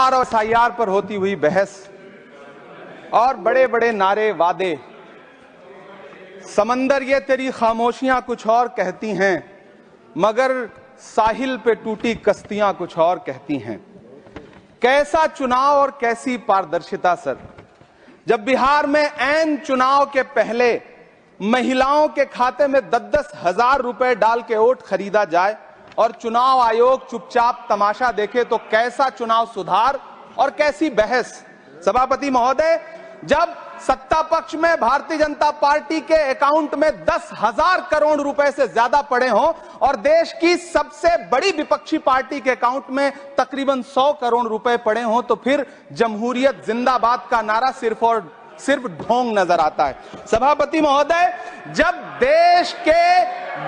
SIR और SIR पर होती हुई बहस और बड़े बड़े नारे वादे, समंदर ये तेरी खामोशियां कुछ और कहती हैं, मगर साहिल पे टूटी कश्तियां कुछ और कहती हैं। कैसा चुनाव और कैसी पारदर्शिता सर, जब बिहार में ऐन चुनाव के पहले महिलाओं के खाते में 10-10 हजार रुपए डाल के वोट खरीदा जाए और चुनाव आयोग चुपचाप तमाशा देखे, तो कैसा चुनाव सुधार और कैसी बहस। सभापति महोदय, जब सत्ता पक्ष में भारतीय जनता पार्टी के अकाउंट में 10,000 करोड़ रुपए से ज्यादा पड़े हों और देश की सबसे बड़ी विपक्षी पार्टी के अकाउंट में तकरीबन 100 करोड़ रुपए पड़े हों, तो फिर जमहूरियत जिंदाबाद का नारा सिर्फ और सिर्फ ढोंग नजर आता है। सभापति महोदय, जब देश के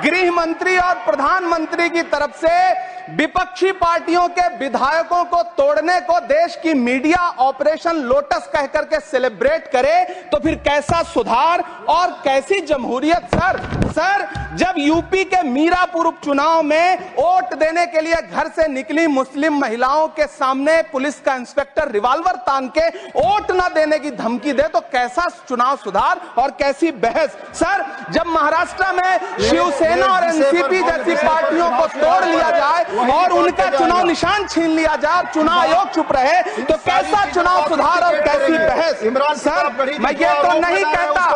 गृह मंत्री और प्रधानमंत्री की तरफ से विपक्षी पार्टियों के विधायकों को तोड़ने को देश की मीडिया ऑपरेशन लोटस कह करके सेलिब्रेट करे, तो फिर कैसा सुधार और कैसी जमहूरियत सर। जब यूपी के मीरापुर उपचुनाव में वोट देने के लिए घर से निकली मुस्लिम महिलाओं के सामने पुलिस का इंस्पेक्टर रिवॉल्वर तान के वोट न देने की धमकी दे, तो कैसा चुनाव सुधार और कैसी बहस। सर, जब महाराष्ट्र में शिवसेना और एनसीपी जैसी पार्टियों को तोड़ लिया जाए और उनका चुनाव निशान छीन लिया जाए, चुनाव आयोग चुप रहे, तो कैसा चुनाव सुधार और कैसी बहस। सर, मैं ये तो नहीं कहता,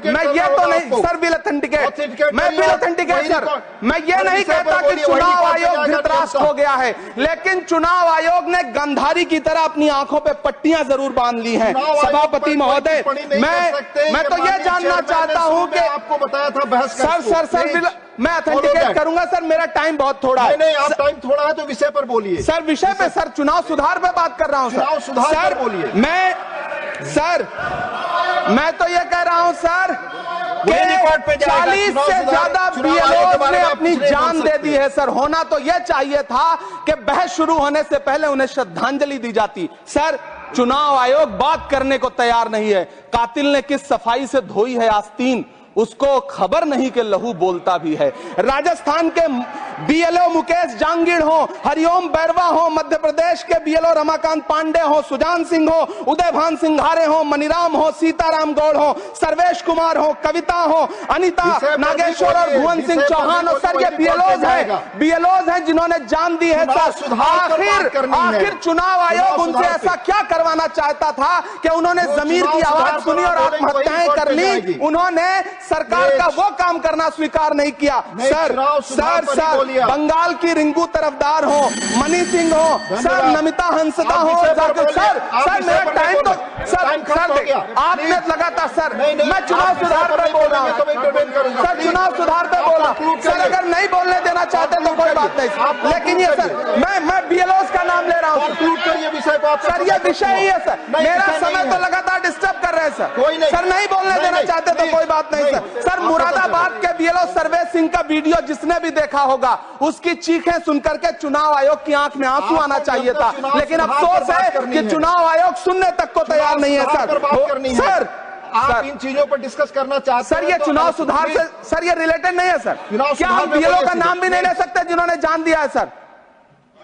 मैं ये तो नहीं सर, बिल ऑथेंटिकेट, मैं बिल ऑथेंटिकेट सर, मैं ये नहीं कहता कि चुनाव आयोग धृतराष्ट्र हो गया है, लेकिन चुनाव आयोग ने गंधारी की तरह अपनी आंखों पे पट्टियां जरूर बांध ली हैं। सभापति महोदय, मैं तो ये जानना चाहता हूं कि आपको बताया था बहस सर, मैं ऑथेंटिकेट करूंगा सर, मेरा टाइम बहुत थोड़ा है। नहीं, आप टाइम थोड़ा है तो विषय पर बोलिए सर। विषय पे सर, चुनाव सुधार पे बात कर रहा हूं चुनाव सुधार सर। बोलिए। मैं तो ये कह रहा हूं सर कि 40 से ज्यादा BLOs ने अपनी जान दे दी है सर। होना तो यह चाहिए था कि बहस शुरू होने से पहले उन्हें श्रद्धांजलि दी जाती। सर, चुनाव आयोग बात करने को तैयार नहीं है। कातिल ने किस सफाई से धोई है आस्तीन, उसको खबर नहीं कि लहू बोलता भी है। राजस्थान के BLO मुकेश जांगीड़ हो, हरिओम बैरवा हो, मध्य प्रदेश के BLO रमाकांत पांडे हो, सुजान सिंह हो, उदयभान सिंघारे हो, मनीराम हो, सीताराम गौड़ हो, सर्वेश कुमार हो, कविता हो, अनिता नागेश्वर और भुवन सिंह चौहान हो। सर, ये BLOs हैं जिन्होंने जान दी है सर। आखिर चुनाव आयोग उनसे ऐसा क्या करवाना चाहता था कि उन्होंने जमीर की आवाज सुनी और आत्महत्याएं कर ली। उन्होंने सरकार का वो काम करना स्वीकार नहीं किया। सर, बंगाल की रिंकू तरफदार हो, मनी सिंह हो, सर, नमिता हंसदा हो, सर मेरा टाइम तो सर आपने लगातार सर, मैं चुनाव सुधार पर बोल रहा हूँ सर, चुनाव सुधार पर बोल रहा हूँ सर। अगर नहीं बोलने देना चाहते तो कोई बात नहीं, लेकिन ये सर मैं BLOs का नाम ले रहा हूँ सर, ये विषय ही है सर। मेरा समय तो लगातार डिस्टर्ब कर रहे हैं सर। सर, नहीं बोलने देना चाहते तो कोई बात नहीं सर। मुरादाबाद के BLO सर्वेश सिंह का वीडियो जिसने भी देखा होगा, उसकी चीखें सुनकर के चुनाव आयोग की आंख में आंसू आना चाहिए था, लेकिन अफसोस है कि चुनाव आयोग सुनने तक को तैयार नहीं है सर। आप इन चीजों पर डिस्कस करना चाहते सर, ये चुनाव सुधार से सर ये रिलेटेड नहीं है सर। क्या हम BLO का नाम भी नहीं ले सकते जिन्होंने जान दिया है सर?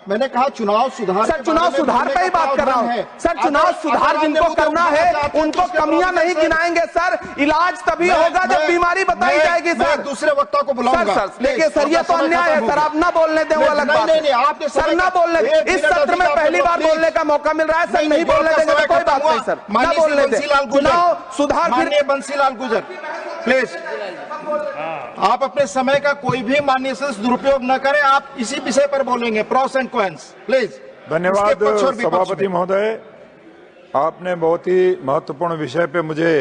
मैंने कहा चुनाव सुधार, सर चुनाव सुधार पे ही बात कर रहा हूँ सर। चुनाव सुधार जिनको करना है उनको कमियां नहीं गिनाएंगे सर। इलाज तभी होगा जब बीमारी बताई जाएगी सर। दूसरे वक्ता को बुलाऊंगा सर। देखिए सर, ये तो अन्याय है सर, आप ना बोलने दें वो अलग बात है सर। ना बोलने, इस सत्र में पहली बार बोलने का मौका मिल रहा है सर, नहीं बोलने देंगे तो कोई बात नहीं सर, ना बोलने दें। चुनाव सुधार, बंसीलाल गुर्जर प्लीज, आप अपने समय का कोई भी माननीय से दुरुपयोग न करें। आप इसी विषय पर बोलेंगे, प्रोस एंड कॉन्स प्लीज। धन्यवाद सभापति महोदय, आपने बहुत ही महत्वपूर्ण विषय पे मुझे